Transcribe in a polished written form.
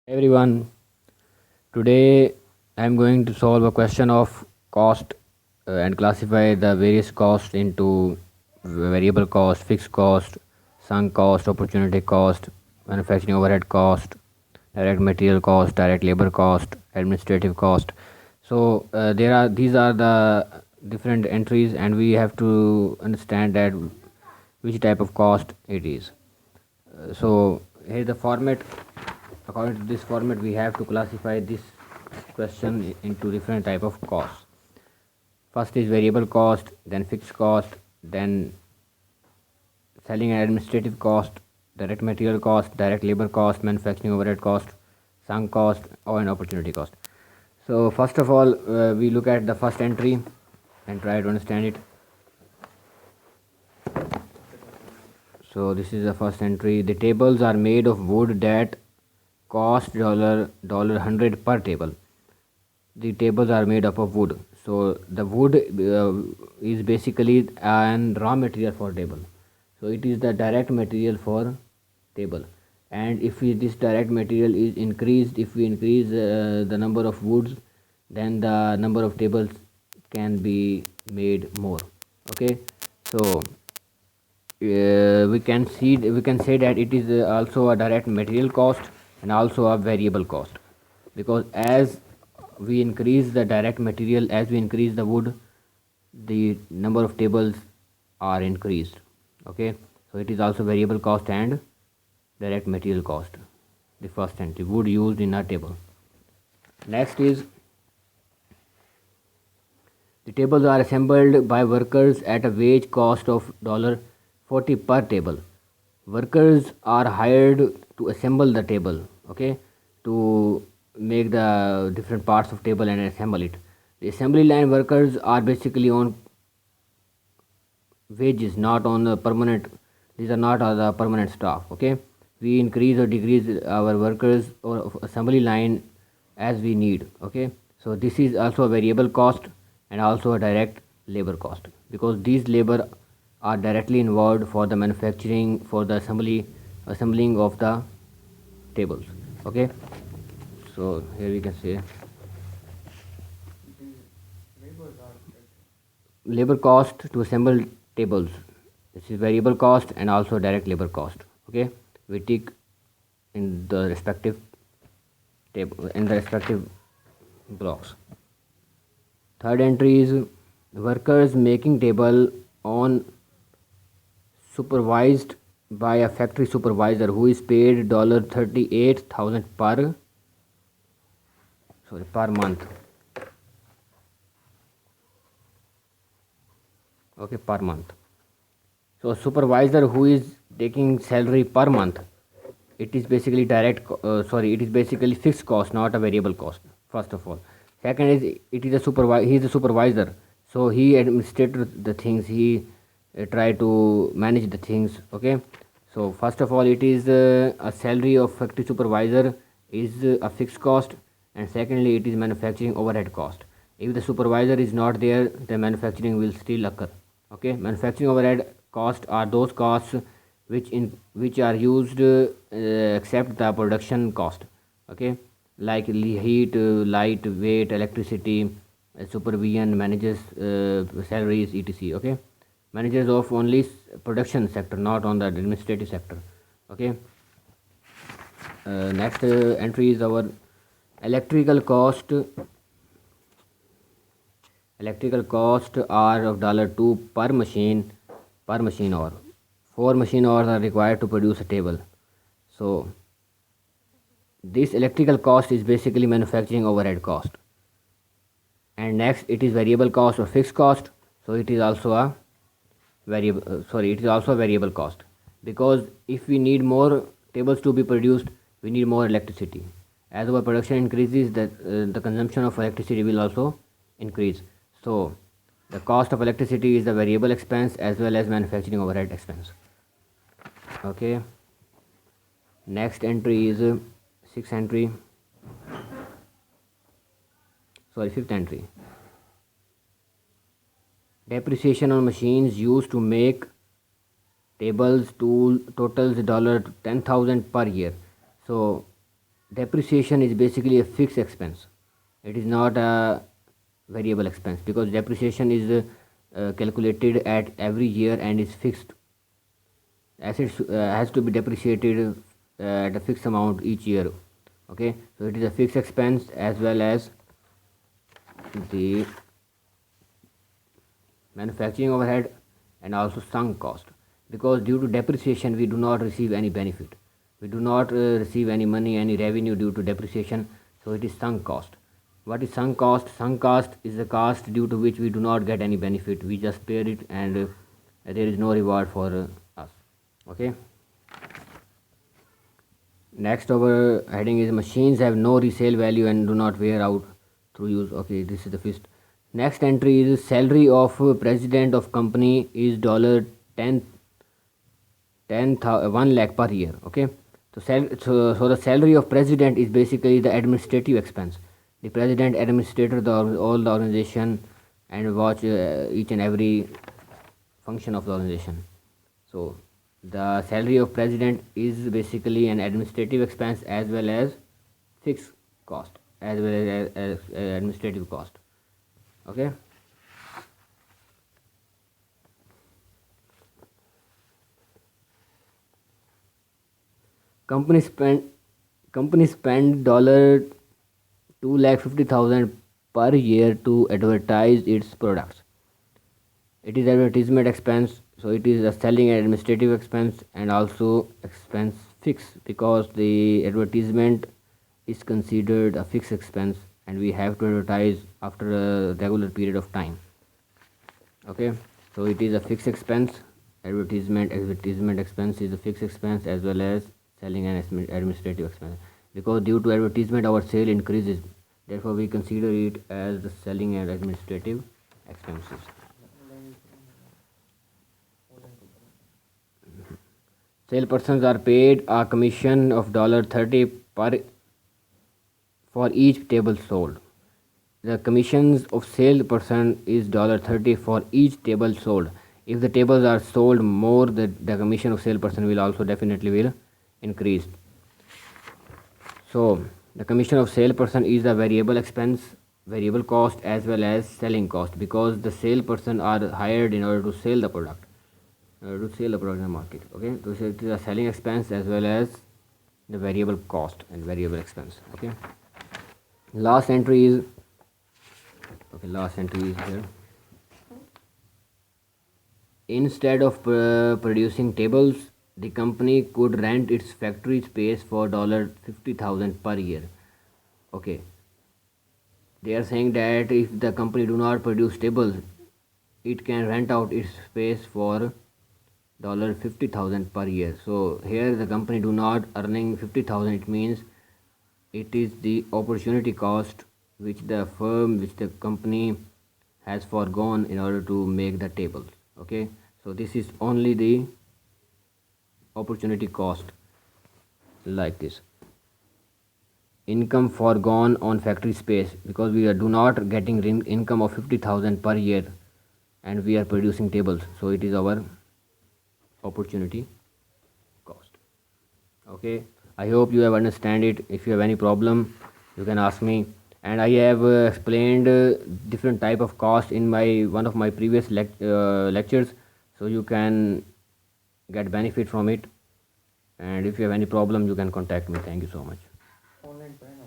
Everyone, today I am going to solve a question of cost and classify the various costs into variable cost, fixed cost, sunk cost, opportunity cost, manufacturing overhead cost, direct material cost, direct labor cost, administrative cost. So there are these are the different entries, and we have to understand that which type of cost it is. So here's the format. According to this format, we have to classify this question into different type of costs. First is variable cost, then fixed cost, then selling and administrative cost, direct material cost, direct labor cost, manufacturing overhead cost, sunk cost, or an opportunity cost. So first of all, we look at the first entry and try to understand it. So this is the first entry. The tables are made of wood that cost dollar hundred per table. The tables are made up of wood. So the wood is basically an raw material for table. So it is the direct material for table. And if this direct material is increased, if we increase the number of woods, then the number of tables can be made more. Okay, so we can say that it is also a direct material cost and also a variable cost, because as we increase the direct material, as we increase the wood, the number of tables are increased. Okay, so it is also variable cost and direct material cost. The first entry, wood used in a table. Next is, the tables are assembled by workers at a wage cost of $40 per table. Workers are hired to assemble the table, okay, to make the different parts of table and assemble it. The assembly line workers are basically on wages, not on the permanent. These are not the permanent staff. Okay, we increase or decrease our workers or assembly line as we need. Okay, so this is also a variable cost and also a direct labor cost, because these labor are directly involved for the manufacturing, for the assembling of the tables. Okay, so here we can say labor cost to assemble tables. This is variable cost and also direct labor cost. Okay, we take in the respective table, in the respective blocks. Third entry is workers making table on supervised by a factory supervisor who is paid $38,000 per month. Okay, per month. So a supervisor who is taking salary per month, it is basically it is basically fixed cost, not a variable cost. First of all, second is, it is a he is a supervisor, so he administrated the things, he try to manage the things. Okay, so first of all, it is a salary of factory supervisor is a fixed cost, and secondly, it is manufacturing overhead cost. If the supervisor is not there, the manufacturing will still occur. Okay, manufacturing overhead cost are those costs which are used except the production cost. Okay, like heat, light, weight, electricity, supervision, managers salaries, etc. Okay, managers of only production sector, not on the administrative sector. Okay, next entry is our electrical cost. Electrical cost are of $2 per machine hour. 4 machine hours are required to produce a table. So this electrical cost is basically manufacturing overhead cost. And next, it is variable cost or fixed cost. So it is also a variable cost, because if we need more tables to be produced, we need more electricity. As our production increases, the consumption of electricity will also increase. So the cost of electricity is the variable expense as well as manufacturing overhead expense. Okay, next entry is sixth entry fifth entry, depreciation on machines used to make tables totals $10,000 per year. So depreciation is basically a fixed expense. It is not a variable expense because depreciation is calculated at every year and is fixed. Assets has to be depreciated at a fixed amount each year. Okay, so it is a fixed expense as well as the manufacturing overhead and also sunk cost, because due to depreciation we do not receive any benefit, we do not receive any money, any revenue due to depreciation, so it is sunk cost. What is sunk cost? Sunk cost is the cost due to which we do not get any benefit, we just pay it and there is no reward for us. Okay, next our heading is machines have no resale value and do not wear out through use. Okay, this is the first. Next entry is salary of president of company is dollar 10 1 lakh per year. Okay, so, so the salary of president is basically the administrative expense. The president administrator all the organization and watch each and every function of the organization. So the salary of president is basically an administrative expense as well as fixed cost as well as administrative cost. Okay. Company spend dollar 2,50,000 per year to advertise its products. It is advertisement expense, so it is a selling and administrative expense and also expense fixed because the advertisement is considered a fixed expense and we have to advertise after a regular period of time. Okay, so it is a fixed expense. Advertisement expense is a fixed expense as well as selling and administrative expense, because due to advertisement our sale increases, therefore we consider it as the selling and administrative expenses. Salespersons are paid a commission of $30 per for each table sold. The commissions of salesperson is $30 for each table sold. If the tables are sold more, the commission of salesperson will also definitely will increase. So the commission of salesperson is a variable expense, variable cost as well as selling cost, because the salesperson are hired in order to sell the product, to sell the product in the market. Okay, so it is a selling expense as well as the variable cost and variable expense. Okay, last entry is here. Instead of producing tables, the company could rent its factory space for $50,000 per year. Okay, they are saying that if the company do not produce tables, it can rent out its space for $50,000 per year. So here the company do not earning 50,000. It means it is the opportunity cost which the company has foregone in order to make the tables. Okay, so this is only the opportunity cost, like this. Income foregone on factory space, because we are do not getting income of 50,000 per year and we are producing tables, so it is our opportunity cost. Okay, I hope you have understand it. If you have any problem you can ask me, and I have explained different type of cost in my one of my previous lectures, so you can get benefit from it, and if you have any problem you can contact me. Thank you so much.